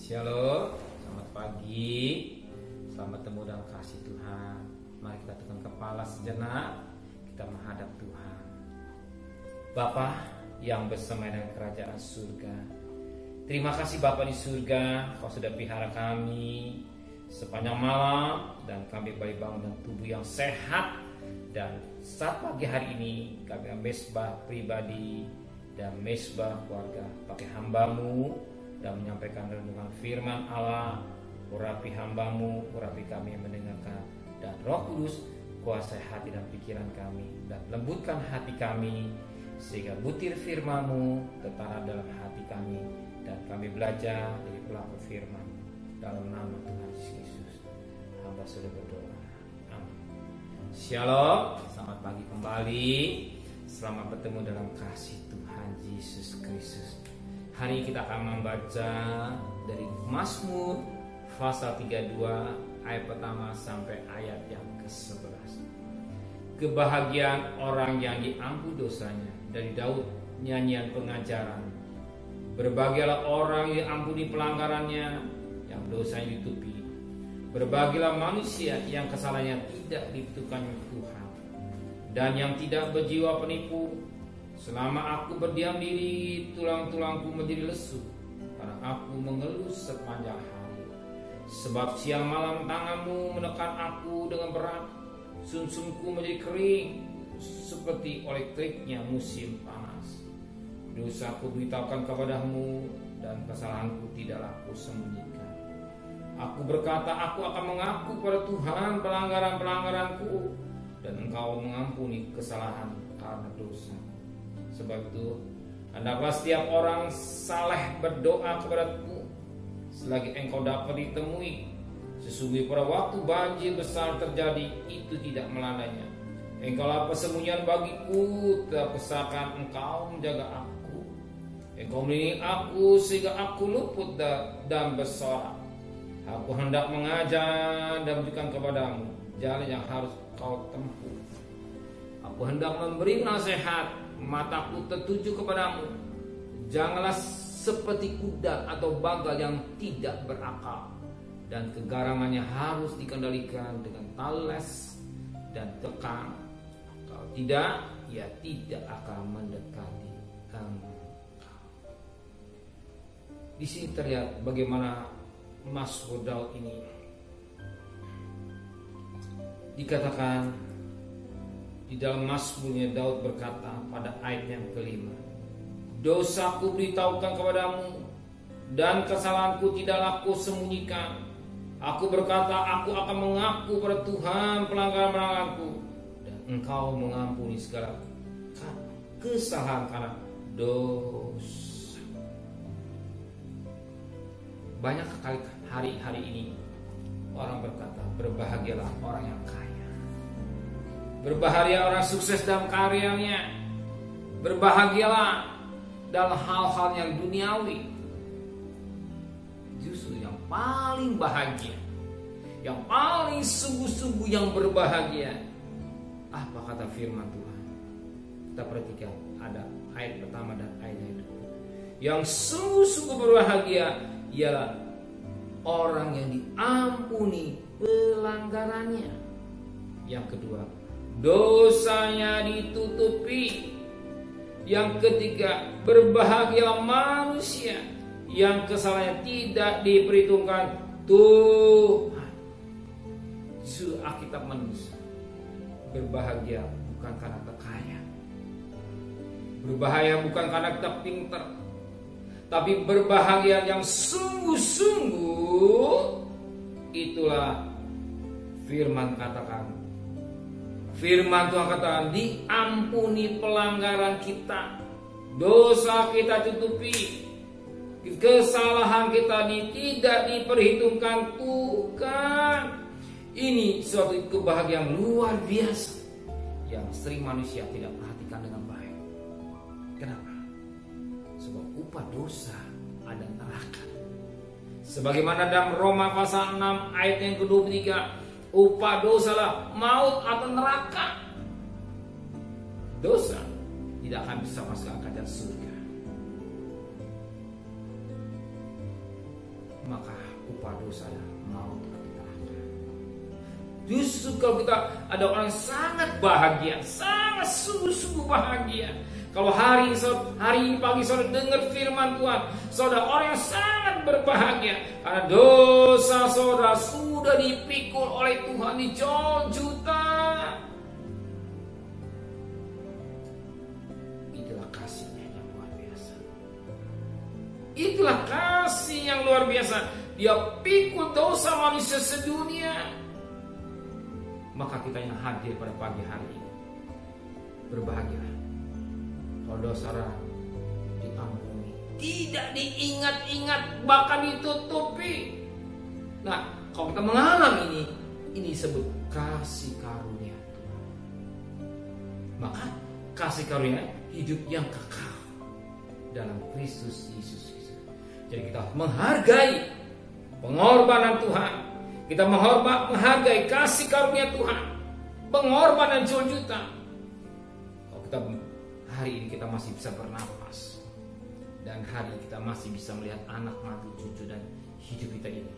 Shalom, selamat pagi, selamat temu dalam kasih Tuhan. Mari kita tekan kepala sejenak, kita menghadap Tuhan. Bapa yang bersama dengan kerajaan surga, terima kasih Bapa di surga, Kau sudah pelihara kami sepanjang malam, dan kami baik bangun dengan tubuh yang sehat. Dan saat pagi hari ini kami mesbah pribadi dan mesbah keluarga pakai hamba-Mu dan menyampaikan renungan firman Allah. Urapi hamba-Mu, urapi kami yang mendengarkan, dan Roh Kudus kuasai hati dan pikiran kami dan lembutkan hati kami sehingga butir firman-Mu tertanam dalam hati kami dan kami belajar dari pelaku firman. Dalam nama Tuhan Yesus hamba sudah berdoa, amin. Shalom, selamat pagi kembali, selamat bertemu dalam kasih Tuhan Yesus Kristus. Hari ini kita akan membaca dari Mazmur pasal 32 ayat pertama sampai ayat yang ke-11. Kebahagiaan orang yang diampuni dosanya, dari Daud, nyanyian pengajaran. Berbahagialah orang yang diampuni pelanggarannya, yang dosanya ditutupi. Berbahagialah manusia yang kesalahannya tidak ditentukan Tuhan, dan yang tidak berjiwa penipu. Selama aku berdiam diri, tulang-tulangku menjadi lesu, karena aku mengeluh sepanjang hari. Sebab siang malam tanganmu menekan aku dengan berat, sumsumku menjadi kering seperti oleh teriknya musim panas. Dosaku beritahukan kepadamu, dan kesalahanku tidaklah aku sembunyikan. Aku berkata, aku akan mengaku pada Tuhan pelanggaran-pelanggaranku, dan Engkau mengampuni kesalahan karena dosa. Sebab itu, hendaklah setiap orang saleh berdoa kepadaku selagi engkau dapat ditemui. Sesungguhnya pada waktu banjir besar terjadi, itu tidak melandainya. Engkaulah persembunyian bagiku, terpesakan engkau menjaga aku. Engkau melindungi aku sehingga aku luput dan bersorak. Aku hendak mengajar dan memberikan kepadamu jalan yang harus kau tempuh. Aku hendak memberi nasihat, mataku tertuju kepadamu. Janganlah seperti kuda atau bagal yang tidak berakal, dan kegaramannya harus dikendalikan dengan tales dan tekang. Kalau tidak, ia tidak akan mendekati engkau. Di sini terlihat bagaimana Mazmur Daud ini dikatakan. Di dalam Mazmurnya Daud berkata pada ayat yang kelima, dosaku beritahukan kepadamu, dan kesalahanku tidaklah aku sembunyikan. Aku berkata, aku akan mengaku pada Tuhan pelanggaran-pelanggaranku, dan Engkau mengampuni segala kesalahan karena dosa. Banyak kali hari ini orang berkata, berbahagialah orang yang kaya. Berbahagia orang sukses dalam karyanya. Berbahagialah dalam hal-hal yang duniawi. Justru yang paling bahagia, yang paling sungguh-sungguh yang berbahagia, apa kata firman Tuhan? Kita perhatikan, ada ayat pertama dan ayat yang kedua. Yang sungguh-sungguh berbahagia ialah orang yang diampuni pelanggarannya. Yang kedua, dosanya ditutupi. Yang ketiga, berbahagialah manusia yang kesalahannya tidak diperhitungkan Tuhan. Justru Alkitab manusia berbahagia bukan karena kekayaan, berbahagia bukan karena kita pintar, tapi berbahagia yang sungguh-sungguh. Itulah firman katakan. Firman Tuhan katakan, diampuni pelanggaran kita, dosa kita tutupi, kesalahan kita tidak diperhitungkan Tuhan. Ini suatu kebahagiaan luar biasa yang sering manusia tidak perhatikan dengan baik. Kenapa? Sebab upah dosa ada neraka. Sebagaimana dalam Roma pasal 6 ayat yang ke-23, upah dosa lah maut atau neraka. Dosa tidak akan bisa masuk kerajaan surga. maka upah dosa adalah maut atau neraka. Justru kalau kita ada orang yang sangat bahagia, sangat sungguh-sungguh bahagia. Kalau hari ini pagi saudara dengar firman Tuhan, saudara orang yang sangat berbahagia karena dosa saudara sudah dipikul oleh Tuhan di juta. Itulah kasihnya yang luar biasa. Itulah kasih yang luar biasa. Dia pikul dosa manusia sedunia. Maka kita yang hadir pada pagi hari ini berbahagialah. Kalau dosa diampuni, tidak diingat-ingat, bahkan ditutupi. Nah, kalau kita mengalami ini disebut kasih karunia Tuhan. Maka kasih karunia hidup yang kekal dalam Kristus Yesus. Jadi kita menghargai pengorbanan Tuhan. Kita menghargai kasih karunia Tuhan, pengorbanan juta. Kalau kita hari ini kita masih bisa bernapas, dan hari ini kita masih bisa melihat anak, mantu, cucu, dan hidup kita ini,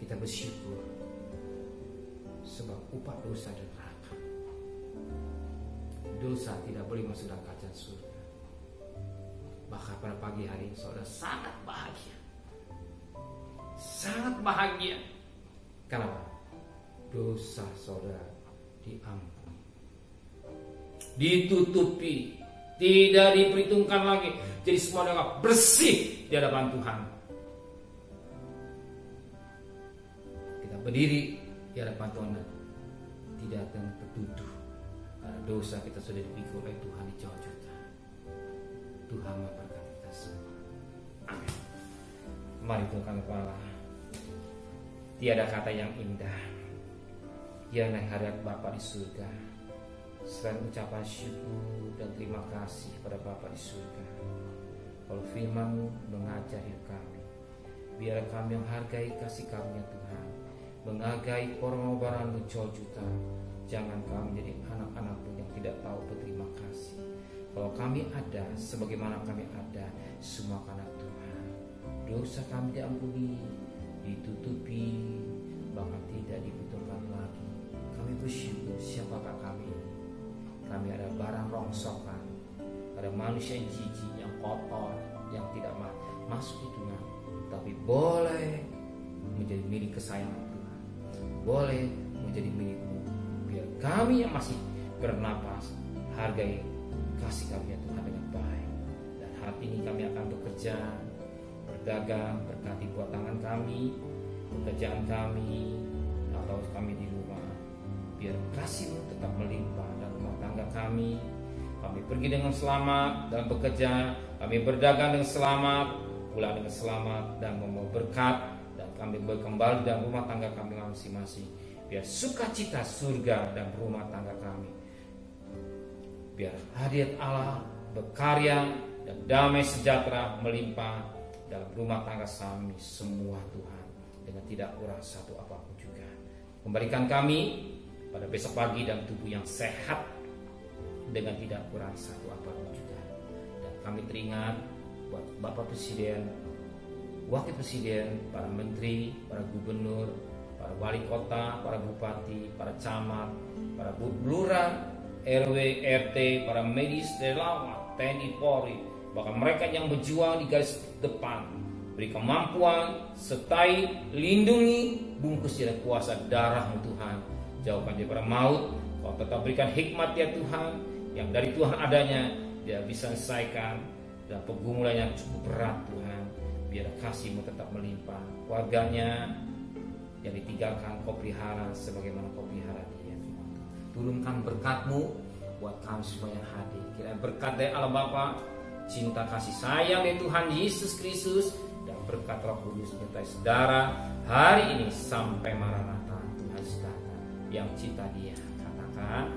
kita bersyukur. Sebab upah dosa dan neraka. Dosa tidak boleh masuk dalam kaca surga. Maka pada pagi hari ini saudara sangat bahagia. Sangat bahagia. Kenapa? Dosa saudara diampuni, ditutupi, tidak diperhitungkan lagi. Jadi semua adalah bersih di hadapan Tuhan. Kita berdiri di hadapan Tuhan dan tidak akan tertuduh karena dosa kita sudah dipikul oleh Tuhan di juta. Tuhan memberkati kita semua. Amin. Mari tundukkan kepala. Tiada kata yang indah yang naik hadirat Bapa di surga selain ucapan syukur dan terima kasih pada Bapa di surga. Kalau firman-Mu mengajar hidup kami, biar kami menghargai kasih karunia Tuhan, menghargai pengorbanan-Mu juta. Jangan kami menjadi anak-anak-Mu yang tidak tahu berterima kasih. Kalau kami ada sebagaimana kami ada, semua karena Tuhan. Dosa kami diampuni, ditutupi, bahkan tidak dibutuhkan lagi. Kami bersyukur. Siapakah kami ini? Kami ada barang rongsokan, ada manusia yang jijik, yang kotor, yang tidak masuk di Tuhan, tapi boleh menjadi milik kesayangan Tuhan, boleh menjadi milik-Mu. Biar kami yang masih bernapas hargai kasih karunia Tuhan dengan baik. Dan hari ini kami akan bekerja, berdagang, berkati buat tangan kami, pekerjaan kami, atau kami di rumah. Biar kasih-Mu tetap melimpah dalam rumah tangga kami. Kami pergi dengan selamat dalam bekerja, kami berdagang dengan selamat, pulang dengan selamat, dan membawa berkat, dan kami kembali dalam rumah tangga kami masing-masing. Biar sukacita surga dan rumah tangga kami. Biar hadirat Allah berkarya dan damai sejahtera melimpah dalam rumah tangga kami semua Tuhan, dengan tidak kurang satu apapun juga. Kembalikan kami pada besok pagi dan tubuh yang sehat dengan tidak kurang satu apapun juga. Dan kami teringat buat Bapak Presiden, Wakil Presiden, para menteri, para gubernur, para wali kota, para bupati, para camat, para lurah, RW, RT, para medis, relawan, TNI, Polri, bahkan mereka yang berjuang di garis depan. Beri kemampuan, sertai, lindungi, bungkus dengan kuasa darah-Mu Tuhan. Jauhkan daripada maut. Kau tetap berikan hikmat ya Tuhan, yang dari Tuhan adanya dia bisa selesaikan dan pergumulan yang cukup berat Tuhan. Biar kasih-Mu tetap melimpah. Keluarganya yang ditinggalkan Kau pelihara sebagaimana Kau pelihara dia Tuhan. Turunkan berkat-Mu buat kami semua yang hadir. Kiranya berkat dari Allah Bapa, cinta kasih sayang dari Tuhan Yesus Kristus, dan berkat Roh Kudus menyertai saudara hari ini sampai Maranatha. Tuhan datang yang cita Dia. Katakan